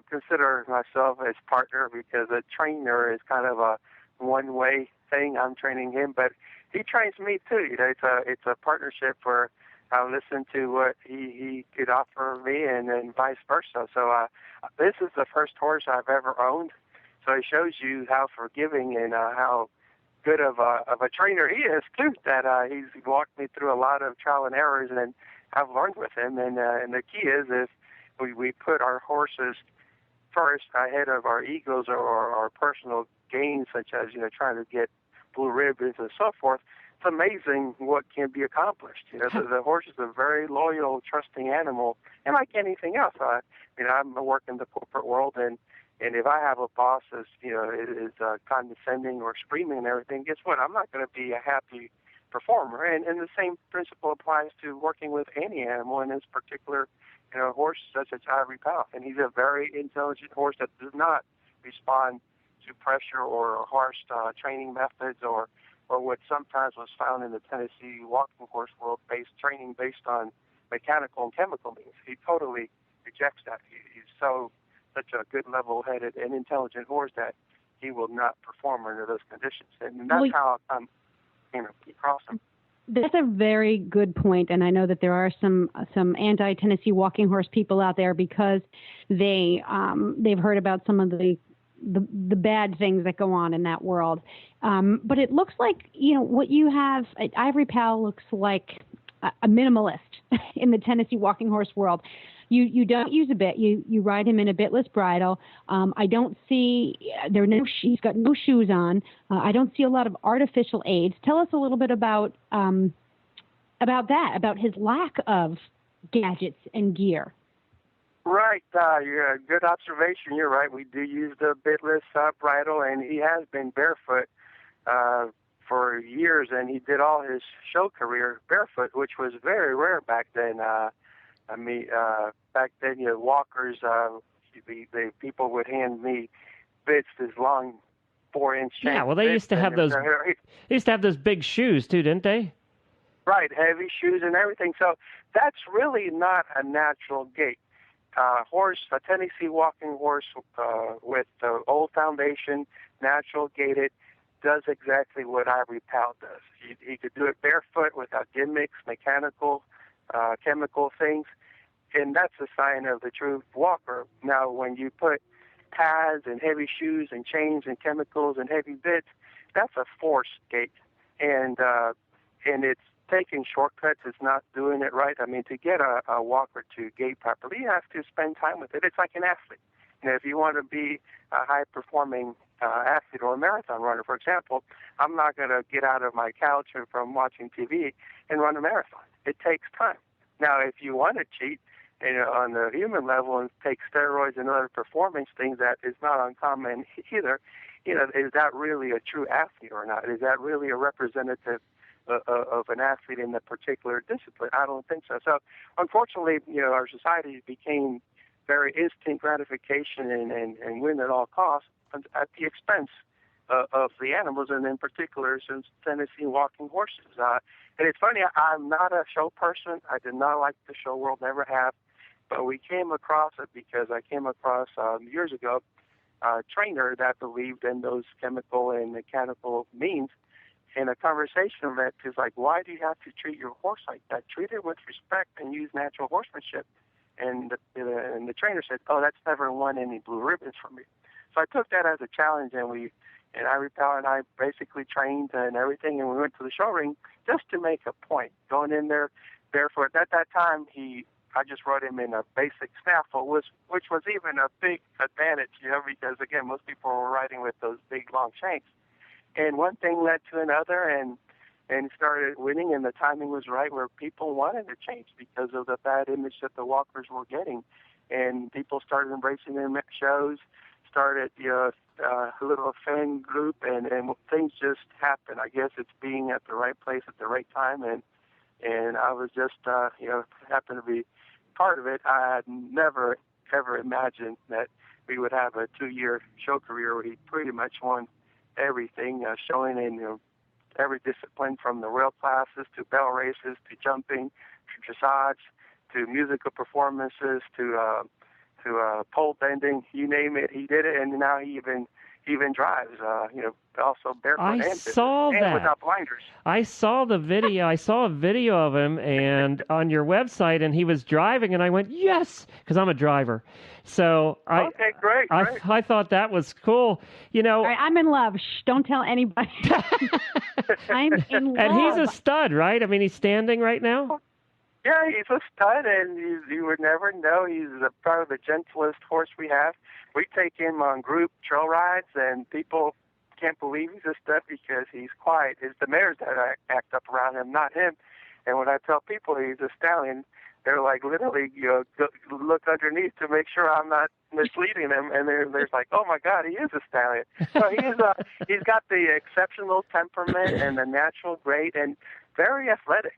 consider myself his partner because a trainer is kind of a one-way thing. I'm training him, but he trains me too. It's a partnership where I listen to what he could offer me, and then vice versa. So this is the first horse I've ever owned. So it shows you how forgiving and how good of a trainer he is too. That he's walked me through a lot of trial and errors, and I've learned with him. And the key is if we put our horses first ahead of our egos or our personal gains, such as trying to get blue ribbons and so forth. It's amazing what can be accomplished. The horse is a very loyal, trusting animal, and like anything else, I'm working in the corporate world, and if I have a boss that's is condescending or screaming and everything, guess what? I'm not going to be a happy performer. And the same principle applies to working with any animal, in this particular horse such as Ivory Pal. And he's a very intelligent horse that does not respond to pressure or harsh training methods or what sometimes was found in the Tennessee walking horse world, training based on mechanical and chemical means. He totally rejects that. He's such a good, level-headed and intelligent horse that he will not perform under those conditions. And that's how I'm across him. That's a very good point, and I know that there are some anti-Tennessee walking horse people out there because they've heard about some of the bad things that go on in that world. But it looks like, what you have at Ivory Pal looks like a minimalist in the Tennessee walking horse world. You don't use a bit. You ride him in a bitless bridle. I don't see he's got no shoes on. I don't see a lot of artificial aids. Tell us a little bit about that, about his lack of gadgets and gear. Right. You're a good observation. You're right. We do use the bitless bridle, and he has been barefoot for years, and he did all his show career barefoot, which was very rare back then. Back then, walkers, the people would hand me bits as long 4-inch. Yeah, well, they used to have those. They used to have those big shoes too, didn't they? Right, heavy shoes and everything. So that's really not a natural gait. A Tennessee walking horse with the old foundation, natural gaited, does exactly what Ivory Pal does. He could do it barefoot without gimmicks, mechanical, chemical things, and that's a sign of the true walker. Now, when you put pads and heavy shoes and chains and chemicals and heavy bits, that's a forced gait, and it's taking shortcuts. It's not doing it right. To get a walker to gait properly, you have to spend time with it. It's like an athlete. If you want to be a high-performing athlete or a marathon runner, for example, I'm not going to get out of my couch and from watching TV and run a marathon. It takes time. Now, if you want to cheat on the human level and take steroids and other performance things, that is not uncommon either. Is that really a true athlete or not? Is that really a representative of an athlete in a particular discipline? I don't think so. So, unfortunately, our society became very instant gratification and win at all costs at the expense of the animals, and in particular, since Tennessee walking horses. And it's funny, I'm not a show person. I did not like the show world, never have. But we came across it because I came across years ago a trainer that believed in those chemical and mechanical means. And a conversation that is like, why do you have to treat your horse like that? Treat it with respect and use natural horsemanship. And the trainer said, oh, that's never won any blue ribbons for me. So I took that as a challenge, and Ivory Pal and I basically trained and everything, and we went to the show ring just to make a point, going in there barefoot. At that time, he I just rode him in a basic snaffle, which was even a big advantage, because again, most people were riding with those big long shanks. And one thing led to another, and started winning, and the timing was right where people wanted to change because of the bad image that the walkers were getting. And people started embracing them at shows, started a little fan group, and things just happened. I guess it's being at the right place at the right time, and I was just, happened to be part of it. I had never, ever imagined that we would have a 2-year show career where he pretty much won everything, showing in every discipline from the rail classes to bell races to jumping to dressage to musical performances to pole bending, you name it, he did it, and now he even drives, also barefoot I and saw and that. without blinders. I saw the video. I saw a video of him and on your website, and he was driving, and I went, yes, because I'm a driver. So Okay, great. I thought that was cool. All right, I'm in love. Shh, don't tell anybody. I'm in love. And he's a stud, right? I mean, he's standing right now? Yeah, he's a stud, and you would never know. He's probably the gentlest horse we have. We take him on group trail rides, and people can't believe he's a stud because he's quiet. It's the mares that act up around him, not him. And when I tell people he's a stallion, they're like literally, look underneath to make sure I'm not misleading them, and they're like, oh my God, he is a stallion. So he's got the exceptional temperament and the natural great, and very athletic.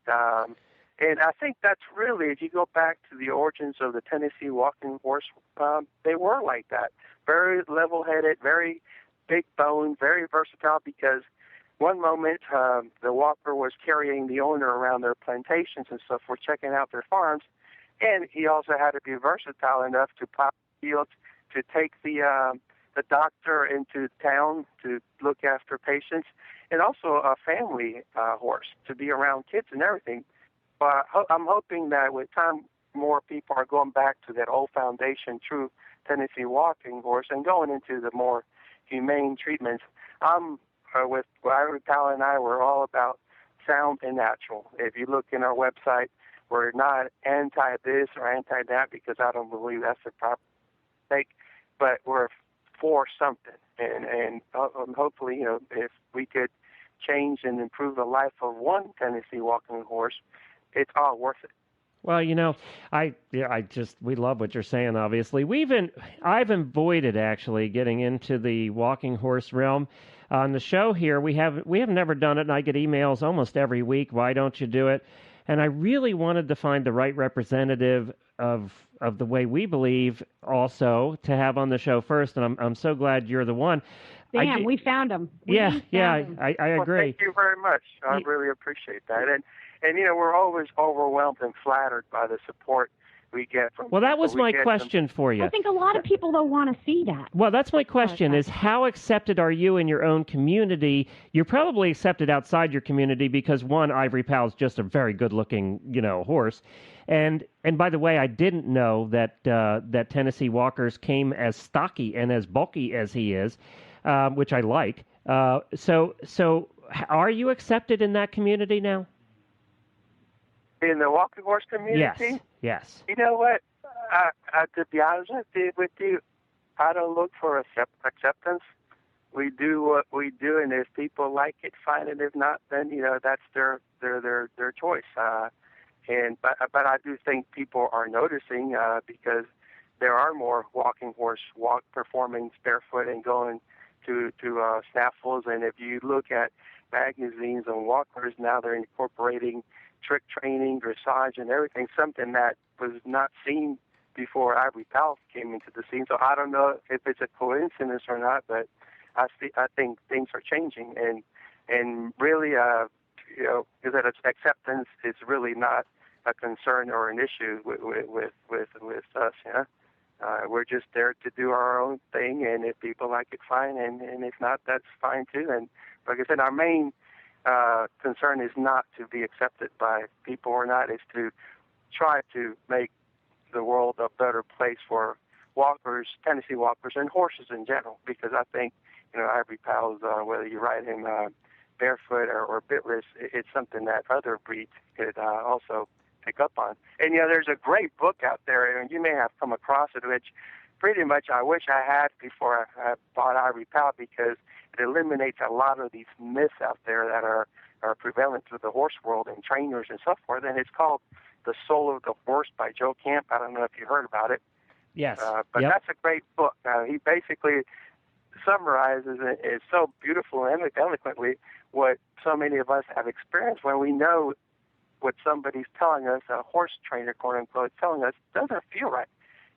And I think that's really, if you go back to the origins of the Tennessee walking horse, they were like that. Very level-headed, very big boned, very versatile, because one moment the walker was carrying the owner around their plantations and stuff, for checking out their farms, and he also had to be versatile enough to plow fields, to take the doctor into town to look after patients, and also a family horse to be around kids and everything. But I'm hoping that with time, more people are going back to that old foundation, true Tennessee walking horse, and going into the more humane treatments. With Ivory Powell and I, we're all about sound and natural. If you look in our website, we're not anti this or anti that, because I don't believe that's the proper take, but we're for something. And hopefully, if we could change and improve the life of one Tennessee walking horse, it's all worth it. Well, we love what you're saying, obviously. I've avoided actually getting into the walking horse realm. On the show here, we have never done it, and I get emails almost every week, why don't you do it? And I really wanted to find the right representative of the way we believe also to have on the show first, and I'm so glad you're the one. Damn, we found him. I agree. Well, thank you very much. I really appreciate that. And we're always overwhelmed and flattered by the support we get from Well, that was my question for you. I think a lot of people don't want to see that. Well, that's my question, is how accepted are you in your own community? You're probably accepted outside your community because, one, Ivory Powell's just a very good-looking, horse. And by the way, I didn't know that that Tennessee Walkers came as stocky and as bulky as he is, which I like. So are you accepted in that community now? In the walking horse community? Yes. You know what? To be honest with you, I don't look for acceptance. We do what we do, and if people like it, fine. And if not, then that's their choice. But I do think people are noticing because there are more walking horse performing barefoot and going to snaffles. And if you look at magazines and walkers, now they're incorporating trick training, dressage, and everything, something that was not seen before Ivory Powell came into the scene. So I don't know if it's a coincidence or not, but I think things are changing, and really, that acceptance is really not a concern or an issue with us. We're just there to do our own thing, and if people like it, fine, and if not, that's fine too. And like I said, our main concern is not to be accepted by people or not, is to try to make the world a better place for walkers, Tennessee walkers, and horses in general, because I think, Ivory Powell's, whether you ride him barefoot or bitless, it's something that other breeds could also pick up on. And, there's a great book out there, and you may have come across it, which pretty much I wish I had before I bought Ivory Pal, because it eliminates a lot of these myths out there that are prevalent through the horse world and trainers and so forth. And it's called The Soul of the Horse by Joe Camp. I don't know if you heard about it. Yes. But that's a great book. He basically summarizes it so beautiful and eloquently what so many of us have experienced when we know what somebody's telling us, a horse trainer, quote unquote, telling us doesn't feel right.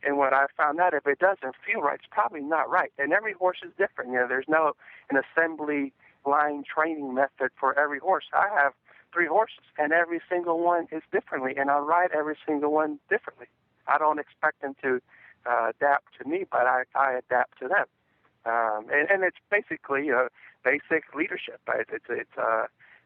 And what I found out, if it doesn't feel right, it's probably not right. And every horse is different. There's no an assembly line training method for every horse. I have 3 horses, and every single one is differently, and I ride every single one differently. I don't expect them to adapt to me, but I adapt to them. And it's basically basic leadership.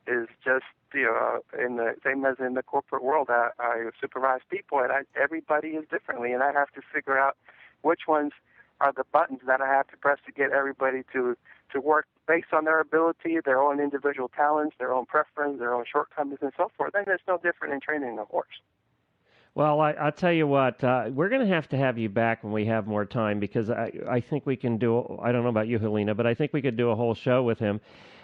It's just in the same as in the corporate world. I supervise people, and everybody is differently, and I have to figure out which ones are the buttons that I have to press to get everybody to work based on their ability, their own individual talents, their own preference, their own shortcomings, and so forth. And it's no different in training a horse. Well, I'll tell you what, we're going to have you back when we have more time, because I think we can do, I don't know about you, Helena, but I think we could do a whole show with him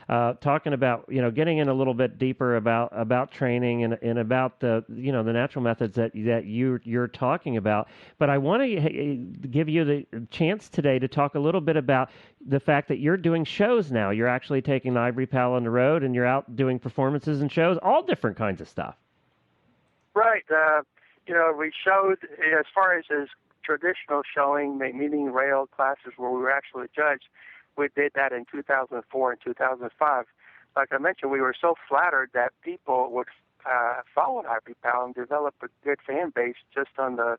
talking about, getting in a little bit deeper about training and about the natural methods that you're talking about. But I want to give you the chance today to talk a little bit about the fact that you're doing shows now. You're actually taking the Ivory Pal on the road, and you're out doing performances and shows, all different kinds of stuff. Right. We showed, as far as his traditional showing, meaning rail classes where we were actually judged, we did that in 2004 and 2005. Like I mentioned, we were so flattered that people would follow Ivory Pal and develop a good fan base just on the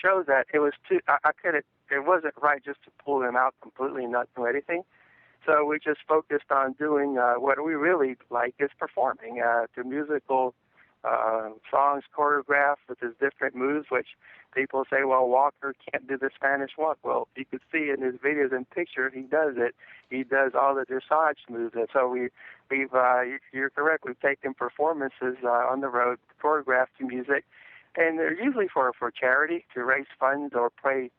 shows, that it was it wasn't right just to pull them out completely and not do anything. So we just focused on doing what we really like, is performing to musical songs choreographed with his different moves, which people say, well, Walker can't do the Spanish walk. Well, you could see in his videos and pictures, he does it. He does all the dressage moves. And so you're correct, we've taken performances on the road, choreographed to music, and they're usually for charity, to raise funds or pay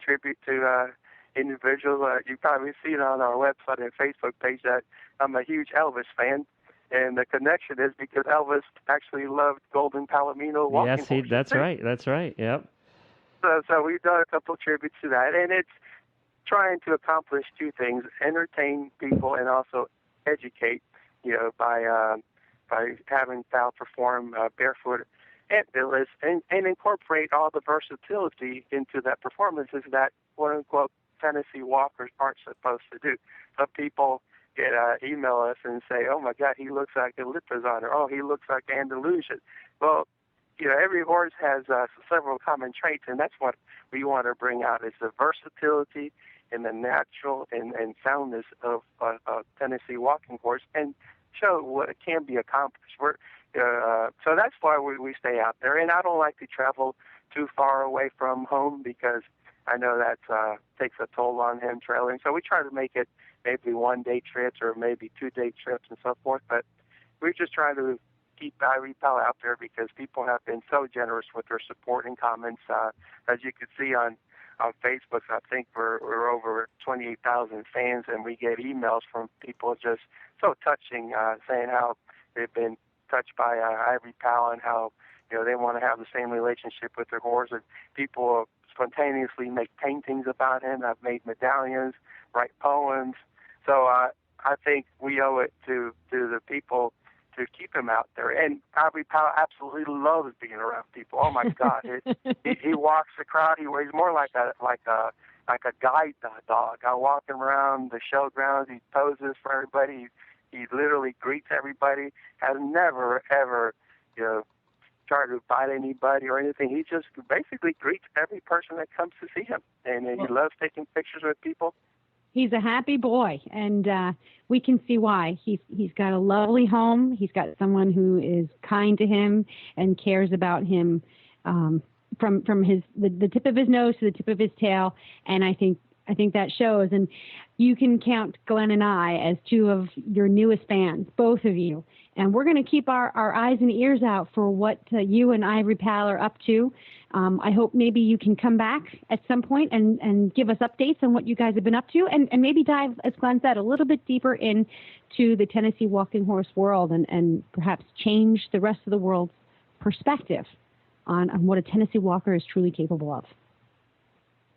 tribute to individuals. You probably see it on our website and Facebook page that I'm a huge Elvis fan. And the connection is because Elvis actually loved Golden Palomino walking horses. That's right. That's right. Yep. So we've done a couple of tributes to that, and it's trying to accomplish 2 things: entertain people and also educate. By having Pal perform barefoot and billless, and incorporate all the versatility into that performances that quote unquote Tennessee walkers aren't supposed to do. Some people email us and say, oh my God, he looks like a Lipizzan, or oh, he looks like Andalusian. Well, every horse has several common traits, and that's what we want to bring out, is the versatility and the natural and soundness of a Tennessee walking horse, and show what it can be accomplished. So that's why we stay out there, and I don't like to travel too far away from home, because I know that takes a toll on him trailing. So we try to make it maybe 1-day trips or maybe 2-day trips and so forth. But we're just trying to keep Ivory Pal out there, because people have been so generous with their support and comments. As you can see on Facebook, I think we're over 28,000 fans, and we get emails from people just so touching, saying how they've been touched by Ivory Pal, and how they want to have the same relationship with their horse. And people spontaneously make paintings about him. I've made medallions, write poems. So I think we owe it to the people to keep him out there. And Ivory Pal absolutely loves being around people. Oh my God, he walks the crowd. He's more like a guide dog. I walk him around the showgrounds. He poses for everybody. He literally greets everybody. Has never ever tried to bite anybody or anything. He just basically greets every person that comes to see him, and he loves taking pictures with people. He's a happy boy, and we can see why. He's got a lovely home. He's got someone who is kind to him and cares about him from the tip of his nose to the tip of his tail. And I think that shows. And you can count Glenn and I as 2 of your newest fans, both of you. And we're going to keep our eyes and ears out for what you and Ivory Pal are up to. I hope maybe you can come back at some point and give us updates on what you guys have been up to, and maybe dive, as Glenn said, a little bit deeper into the Tennessee walking horse world and perhaps change the rest of the world's perspective on what a Tennessee walker is truly capable of.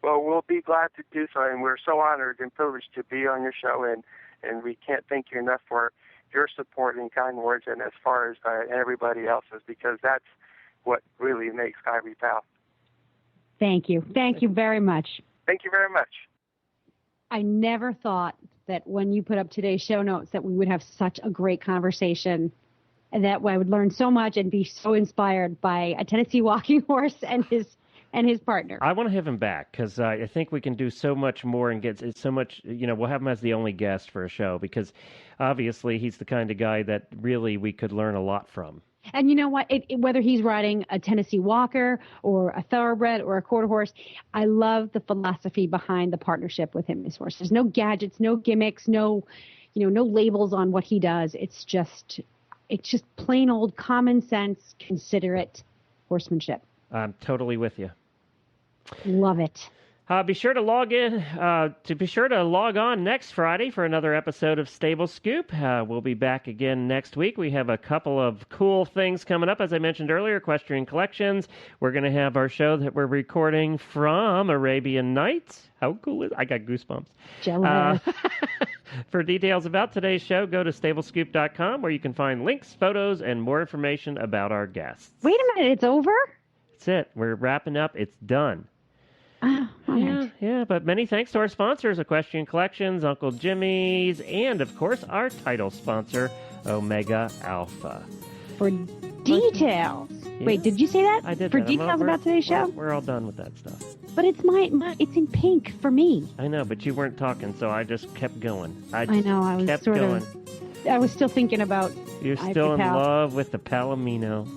Well, we'll be glad to do so, and we're so honored and privileged to be on your show, and we can't thank you enough for your support and kind words, and as far as everybody else's, because that's what really makes Ivory Pal. Thank you. Thank you very much. Thank you very much. I never thought that when you put up today's show notes that we would have such a great conversation and that I would learn so much and be so inspired by a Tennessee walking horse and his partner. I want to have him back because I think we can do so much more and get so much, we'll have him as the only guest for a show because obviously he's the kind of guy that really we could learn a lot from. And you know what? Whether he's riding a Tennessee Walker or a Thoroughbred or a Quarter Horse, I love the philosophy behind the partnership with him and his horse. There's no gadgets, no gimmicks, no labels on what he does. It's just plain old common sense, considerate horsemanship. I'm totally with you. Love it. Be sure to log on next Friday for another episode of Stable Scoop. We'll be back again next week. We have a couple of cool things coming up. As I mentioned earlier, Equestrian Collections. We're going to have our show that we're recording from Arabian Nights. How cool is it? I got goosebumps. Jealous. For details about today's show, go to stablescoop.com where you can find links, photos, and more information about our guests. Wait a minute, it's over? That's it. We're wrapping up. It's done. Yeah, but many thanks to our sponsors, Equestrian Collections, Uncle Jimmy's, and, of course, our title sponsor, Omega Alpha. For details. Yeah. Wait, did you say that? I did. For details about today's show? We're all done with that stuff. But it's it's in pink for me. I know, but you weren't talking, so I just kept going. I was still thinking about You're still in love with the Palomino.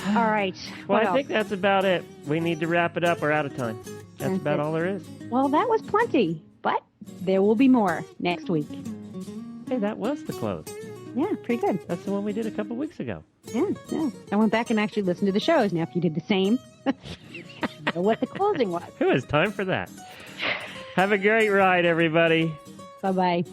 All right. Well, I think that's about it. We need to wrap it up. We're out of time. That's about all there is. Well, that was plenty, but there will be more next week. Hey, that was the close. Yeah, pretty good. That's the one we did a couple weeks ago. Yeah. I went back and actually listened to the shows. Now, if you did the same, you know what the closing was. Who has time for that? Have a great ride, everybody. Bye-bye.